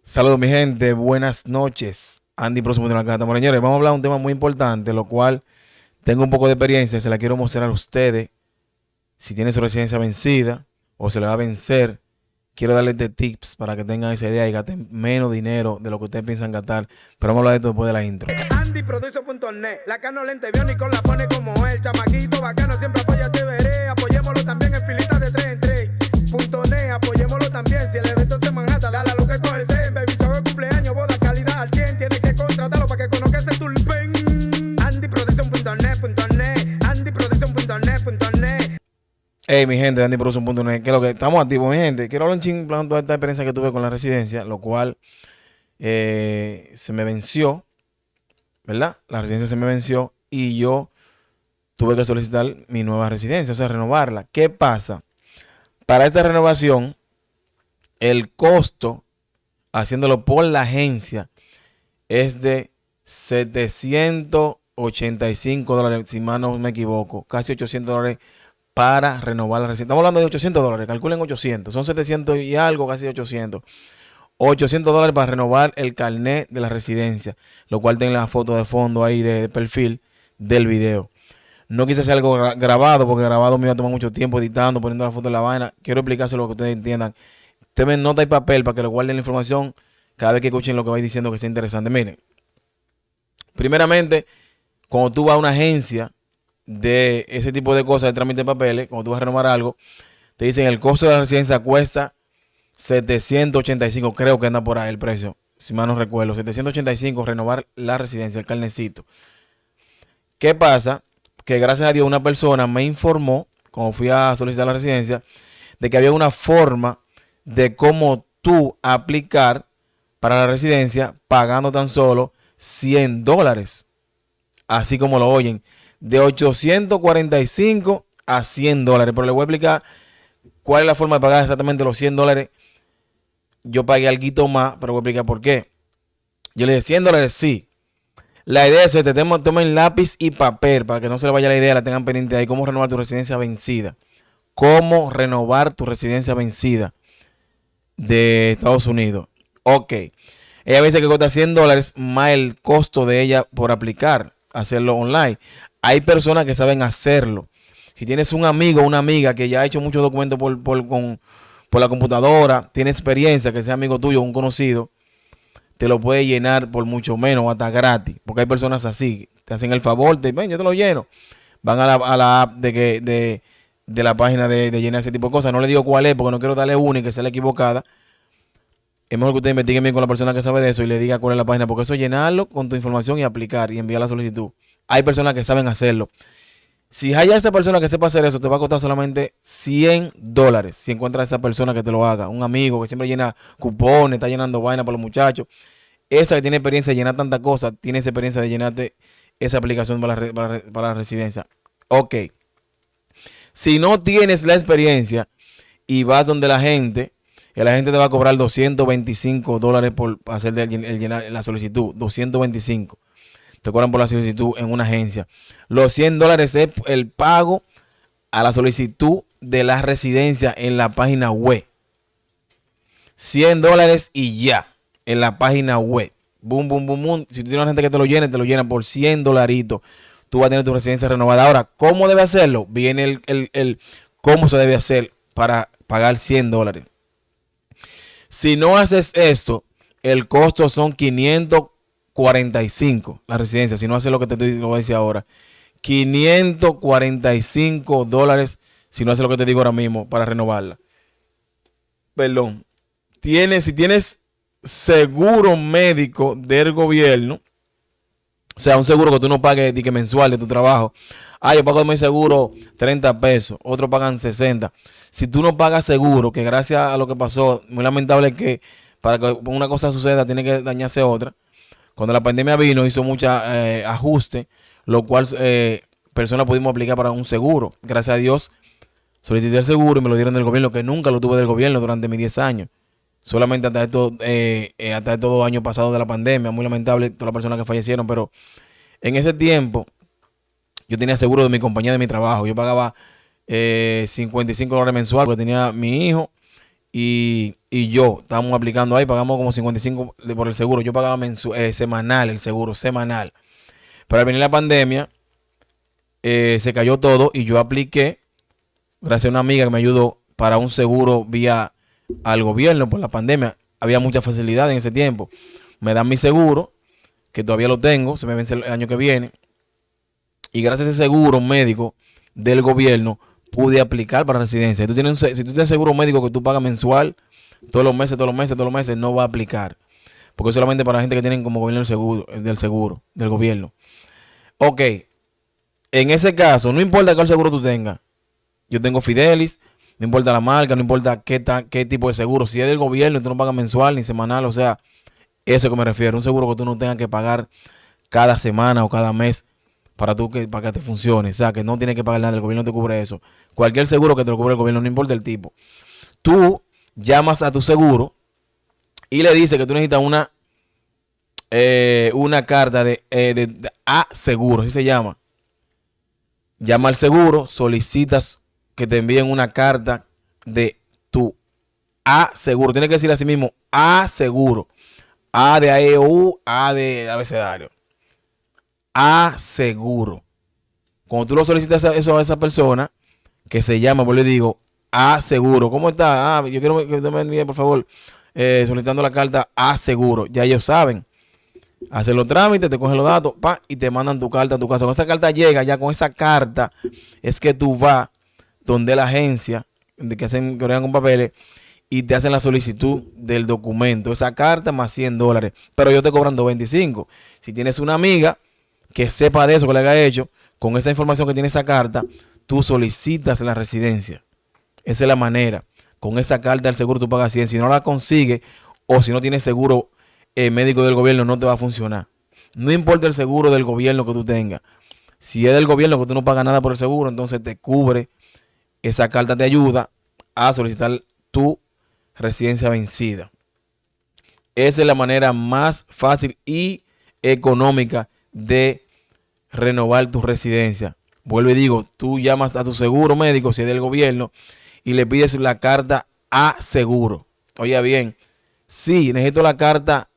Saludos mi gente, buenas noches. Andy Próximo de la Cata. Bueno, señores, vamos a hablar de un tema muy importante, lo cual tengo un poco de experiencia, se la quiero mostrar a ustedes. Si tiene su residencia vencida o se le va a vencer, quiero darles de tips para que tengan esa idea y gasten menos dinero de lo que ustedes piensan gastar. Pero vamos a hablar de esto después de la intro. AndyProduce.net, la cano lente biónico la pone como el chamaquito bacano, siempre apoya te veré, apoyémoslo también en filitas de 3 en 3. .net, apoyémoslo también, si el evento se Manhattan, dale a lo que coge el tren, baby, chavo cumpleaños, boda, calidad al 100, tienes que contratarlo para que conozcas el tulpen. AndyProduce.net, AndyProduce.net. Hey, mi gente de AndyProduce.net, que es lo que estamos activos, mi gente. Quiero hablar un ching de toda esta experiencia que tuve con la residencia, lo cual se me venció, ¿verdad? La residencia se me venció y yo tuve que solicitar mi nueva residencia, o sea, renovarla. ¿Qué pasa? Para esta renovación, el costo, haciéndolo por la agencia, es de $785, si mal no me equivoco, casi $800 para renovar la residencia. Estamos hablando de $800, calculen 800, son 700 y algo, casi 800. $800 para renovar el carnet de la residencia, lo cual tiene la foto de fondo ahí de perfil del video. No quise hacer algo grabado porque grabado me iba a tomar mucho tiempo editando, poniendo la foto de la vaina. Quiero explicárselo para que ustedes entiendan. Tomen nota y papel para que lo guarden la información cada vez que escuchen lo que vais diciendo que sea interesante. Miren, primeramente, cuando tú vas a una agencia de ese tipo de cosas, de trámite de papeles, cuando tú vas a renovar algo, te dicen el costo de la residencia cuesta 785, creo que anda por ahí el precio, si mal no recuerdo, 785 renovar la residencia, el carnecito. ¿Qué pasa? Que gracias a Dios una persona me informó, cuando fui a solicitar la residencia, de que había una forma de cómo tú aplicar para la residencia pagando tan solo $100, así como lo oyen, de 845 a $100. Pero le voy a explicar cuál es la forma de pagar exactamente los $100. Yo pagué algo más, pero voy a explicar por qué. Yo le dije $100, sí. La idea es que te tomen lápiz y papel para que no se le vaya la idea, la tengan pendiente ahí. Cómo renovar tu residencia vencida. Cómo renovar tu residencia vencida de Estados Unidos. Ok. Ella dice que cuesta $100 más el costo de ella por aplicar, hacerlo online. Hay personas que saben hacerlo. Si tienes un amigo o una amiga que ya ha hecho muchos documentos por la computadora, tiene experiencia, que sea amigo tuyo, un conocido, te lo puede llenar por mucho menos o hasta gratis. Porque hay personas así, te hacen el favor, ven, yo te lo lleno. Van a la app de la página de llenar ese tipo de cosas. No le digo cuál es porque no quiero darle una y que sea la equivocada. Es mejor que usted investigue bien con la persona que sabe de eso y le diga cuál es la página, porque eso es llenarlo con tu información y aplicar y enviar la solicitud. Hay personas que saben hacerlo. Si hay esa persona que sepa hacer eso, te va a costar solamente $100. Si encuentras a esa persona que te lo haga, un amigo que siempre llena cupones, está llenando vaina para los muchachos, esa que tiene experiencia de llenar tantas cosas, tiene esa experiencia de llenarte esa aplicación para la residencia. Ok. Si no tienes la experiencia y vas donde la gente, y la gente te va a cobrar $225 por hacer llenar la solicitud. 225. Te cobran por la solicitud en una agencia. Los $100 es el pago a la solicitud de la residencia en la página web. $100 y ya. En la página web. Boom, boom, boom, boom. Si tú tienes una gente que te lo llenan por $100. Tú vas a tener tu residencia renovada. Ahora, ¿cómo debe hacerlo? Viene el cómo se debe hacer para pagar $100. Si no haces esto, el costo son 545 la residencia. Si no haces lo que lo voy a decir ahora, $545 si no haces lo que te digo ahora mismo para renovarla. Perdón. Si tienes seguro médico del gobierno, o sea, un seguro que tú no pagues que mensual de tu trabajo. Yo pago mi seguro 30 pesos, otros pagan 60. Si tú no pagas seguro, que gracias a lo que pasó, muy lamentable que para que una cosa suceda tiene que dañarse otra. Cuando la pandemia vino, hizo muchos ajustes, lo cual personas pudimos aplicar para un seguro. Gracias a Dios, solicité el seguro y me lo dieron del gobierno, que nunca lo tuve del gobierno durante mis 10 años. Solamente hasta estos 2 años pasados de la pandemia. Muy lamentable todas las personas que fallecieron, pero en ese tiempo yo tenía seguro de mi compañía de mi trabajo. Yo pagaba $55 mensual porque tenía mi hijo y yo estábamos aplicando ahí, pagamos como 55 por el seguro. Yo pagaba semanal, el seguro semanal. Pero al venir la pandemia, se cayó todo y yo apliqué, gracias a una amiga que me ayudó, para un seguro vía al gobierno por la pandemia. Había mucha facilidad en ese tiempo. Me dan mi seguro, que todavía lo tengo, se me vence el año que viene. Y gracias a ese seguro médico del gobierno, pude aplicar para residencia. Si tú tienes seguro médico que tú pagas mensual, todos los meses, no va a aplicar. Porque es solamente para la gente que tienen como gobierno del seguro, del gobierno. Ok, en ese caso, no importa cuál seguro tú tengas. Yo tengo Fidelis, no importa la marca, no importa qué tipo de seguro. Si es del gobierno y tú no pagas mensual ni semanal, o sea, eso que me refiero. Un seguro que tú no tengas que pagar cada semana o cada mes para que te funcione. O sea, que no tienes que pagar nada, el gobierno te cubre eso. Cualquier seguro que te lo cubre el gobierno, no importa el tipo. Tú llamas a tu seguro y le dices que tú necesitas una carta de seguro, así se llama. Llama al seguro, solicitas que te envíen una carta de tu seguro. Tienes que decir así mismo, seguro. A de AEU, A de abecedario. Seguro. Cuando tú lo solicitas eso a esa persona, que se llama, pues le digo, seguro. ¿Cómo está? Yo quiero que usted me envíe, por favor, solicitando la carta seguro. Ya ellos saben. Hacen los trámites, te cogen los datos, y te mandan tu carta a tu casa. Con esa carta llega, ya con esa carta es que tú vas donde la agencia que crean con papeles y te hacen la solicitud del documento. Esa carta más $100. Pero ellos te cobran $225. Si tienes una amiga que sepa de eso, que le haya hecho, con esa información que tiene esa carta, tú solicitas la residencia. Esa es la manera. Con esa carta del seguro tú pagas 100. Si no la consigues o si no tienes seguro médico del gobierno, no te va a funcionar. No importa el seguro del gobierno que tú tengas. Si es del gobierno que tú no pagas nada por el seguro, entonces te cubre. Esa carta te ayuda a solicitar tu residencia vencida. Esa es la manera más fácil y económica de renovar tu residencia. Vuelvo y digo, tú llamas a tu seguro médico, si es del gobierno, y le pides la carta seguro. Oiga bien, sí, necesito la carta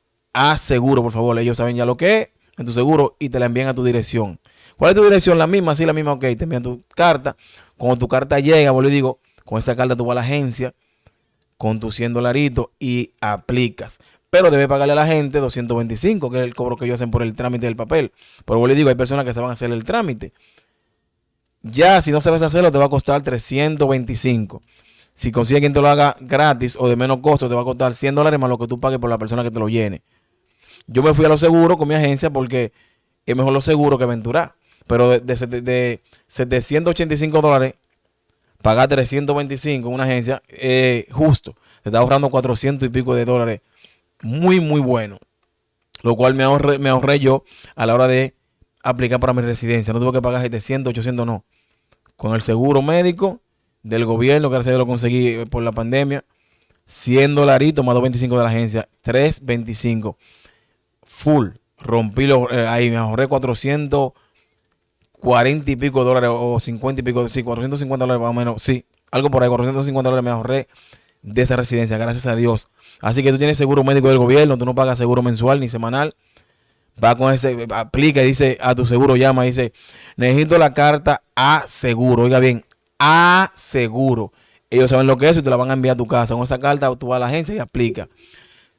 seguro, por favor. Ellos saben ya lo que es en tu seguro y te la envían a tu dirección. ¿Cuál es tu dirección? La misma, sí, la misma, ok. Te envían tu carta. Cuando tu carta llega, vuelvo y digo, con esa carta tú vas a la agencia con tus $100 y aplicas. Pero debes pagarle a la gente 225, que es el cobro que ellos hacen por el trámite del papel. Pero vuelvo y digo, hay personas que se van a hacer el trámite. Ya, si no sabes hacerlo, te va a costar 325. Si consigues quien te lo haga gratis o de menos costo, te va a costar $100 más lo que tú pagues por la persona que te lo llene. Yo me fui a los seguros con mi agencia porque es mejor los seguros que aventurar. Pero de $785, pagar 325 en una agencia, justo. Te está ahorrando 400 y pico de dólares. Muy, muy bueno. Lo cual me ahorré yo a la hora de aplicar para mi residencia. No tuve que pagar 700, 800, no. Con el seguro médico del gobierno, que gracias a Dios lo conseguí por la pandemia, $100 más 225 de la agencia, 325 full. Rompí ahí, me ahorré 440 y pico dólares o 50 y pico, sí, $450 más o menos, sí, algo por ahí, $450 me ahorré de esa residencia, gracias a Dios. Así que tú tienes seguro médico del gobierno, tú no pagas seguro mensual ni semanal. Va con ese, aplica y dice a tu seguro, llama y dice, necesito la carta seguro. Oiga bien, seguro. Ellos saben lo que es y te la van a enviar a tu casa. Con esa carta tú vas a la agencia y aplica.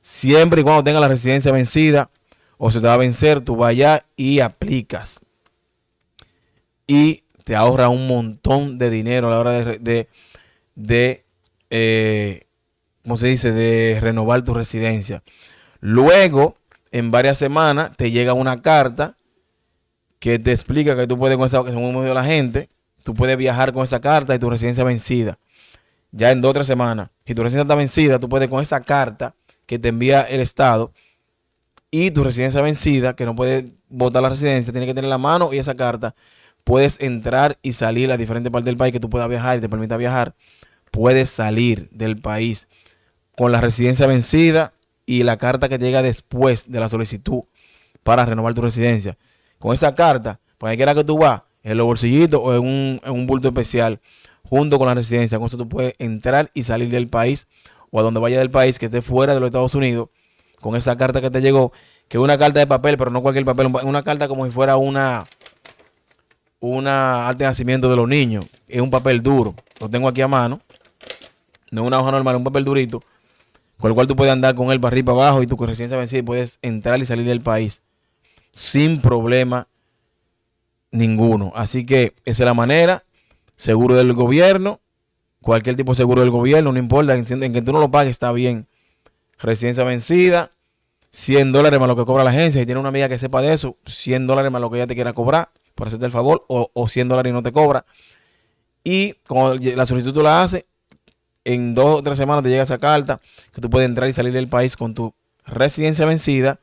Siempre y cuando tengas la residencia vencida o se te va a vencer, tú vas allá y aplicas. Y te ahorra un montón de dinero a la hora ¿cómo se dice? De renovar tu residencia. Luego, en varias semanas, te llega una carta que te explica que tú puedes, con esa, que según me dio la gente, tú puedes viajar con esa carta y tu residencia vencida. Ya en 2 o 3 semanas. Si tu residencia está vencida, tú puedes con esa carta que te envía el Estado y tu residencia vencida, que no puedes botar la residencia, tiene que tener la mano y esa carta, puedes entrar y salir a diferentes partes del país que tú puedas viajar y te permita viajar. Puedes salir del país con la residencia vencida y la carta que te llega después de la solicitud para renovar tu residencia. Con esa carta, para que quiera que tú vas, en los bolsillitos o en un bulto especial, junto con la residencia. Con eso tú puedes entrar y salir del país o a donde vaya del país que esté fuera de los Estados Unidos, con esa carta que te llegó, que es una carta de papel, pero no cualquier papel, una carta como si fuera una acta de nacimiento de los niños. Es un papel duro. Lo tengo aquí a mano. No es una hoja normal, es un papel durito, con el cual tú puedes andar con él para arriba y para abajo y tu residencia vencida y puedes entrar y salir del país sin problema ninguno. Así que esa es la manera. Seguro del gobierno, cualquier tipo de seguro del gobierno, no importa, en que tú no lo pagues, está bien. Residencia vencida, $100 más lo que cobra la agencia. Si tienes una amiga que sepa de eso, $100 más lo que ella te quiera cobrar por hacerte el favor, o $100 y no te cobra. Y cuando la solicitud tú la haces, en 2 o 3 semanas te llega esa carta que tú puedes entrar y salir del país con tu residencia vencida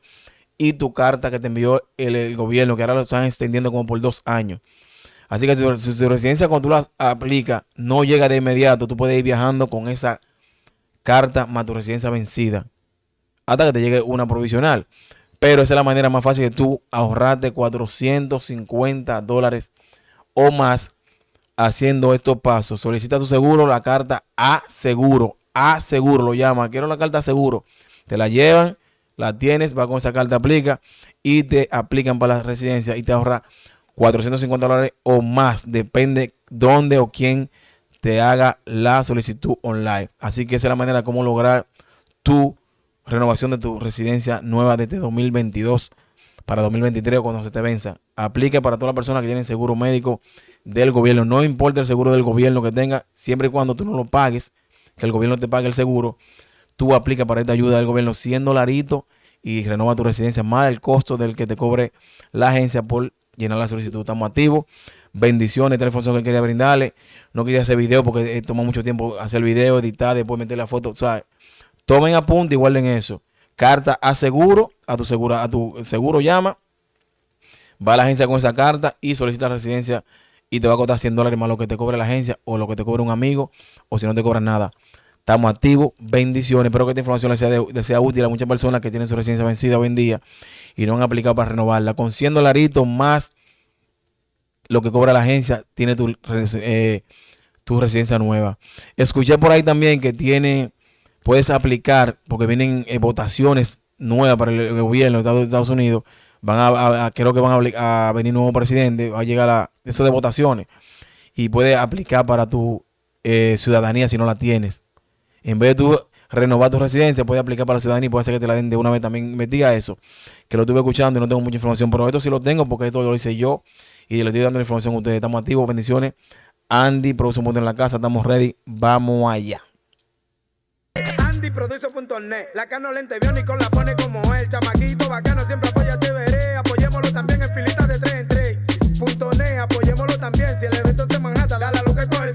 y tu carta que te envió el gobierno, que ahora lo están extendiendo como por 2 años. Así que si tu residencia, cuando tú la aplicas, no llega de inmediato, tú puedes ir viajando con esa carta más tu residencia vencida hasta que te llegue una provisional. Pero esa es la manera más fácil de tú ahorrarte $450 o más haciendo estos pasos. Solicita tu seguro, la carta A seguro lo llama. Quiero la carta seguro. Te la llevan, la tienes, va con esa carta, aplica y te aplican para la residencia y te ahorra $450 o más. Depende dónde o quién te haga la solicitud online. Así que esa es la manera como lograr tu renovación de tu residencia nueva desde 2022 para 2023 cuando se te venza. Aplica para todas las personas que tienen seguro médico del gobierno. No importa el seguro del gobierno que tenga, siempre y cuando tú no lo pagues, que el gobierno te pague el seguro, tú aplicas para esta ayuda del gobierno $100 y renova tu residencia más el costo del que te cobre la agencia por llenar la solicitud. Estamos activos. Bendiciones. Esta es la información que quería brindarle. No quería hacer video porque toma mucho tiempo hacer el video, editar, después meter la foto. O sea, tomen apunte y guarden eso. Carta a seguro, a tu seguro llama, va a la agencia con esa carta y solicita residencia y te va a costar $100 más lo que te cobre la agencia o lo que te cobre un amigo, o si no te cobran nada. Estamos activos. Bendiciones. Espero que esta información les sea útil a muchas personas que tienen su residencia vencida hoy en día y no han aplicado para renovarla. Con $100 más lo que cobra la agencia, tiene tu residencia nueva. Escuché por ahí también que puedes aplicar, porque vienen votaciones nuevas para el gobierno de Estados Unidos. Creo que van a venir nuevo presidente, va a llegar eso de votaciones y puedes aplicar para tu ciudadanía si no la tienes. En vez de tú renovar tu residencia, puedes aplicar para la ciudadanía y puede ser que te la den de una vez. También investiga eso, que lo estuve escuchando y no tengo mucha información, pero esto sí lo tengo porque esto lo hice yo y le estoy dando la información a ustedes. Estamos activos. Bendiciones. Andy produce un punto en la casa. Estamos ready. Vamos allá. Andyproduce.net, la cano lente biónico la pone como el chamaquito bacano, siempre apoya te veré, apoyémoslo también en filitas de 3 en 3. .net, apoyémoslo también, si el evento se Manhattan, dale a lo que coge el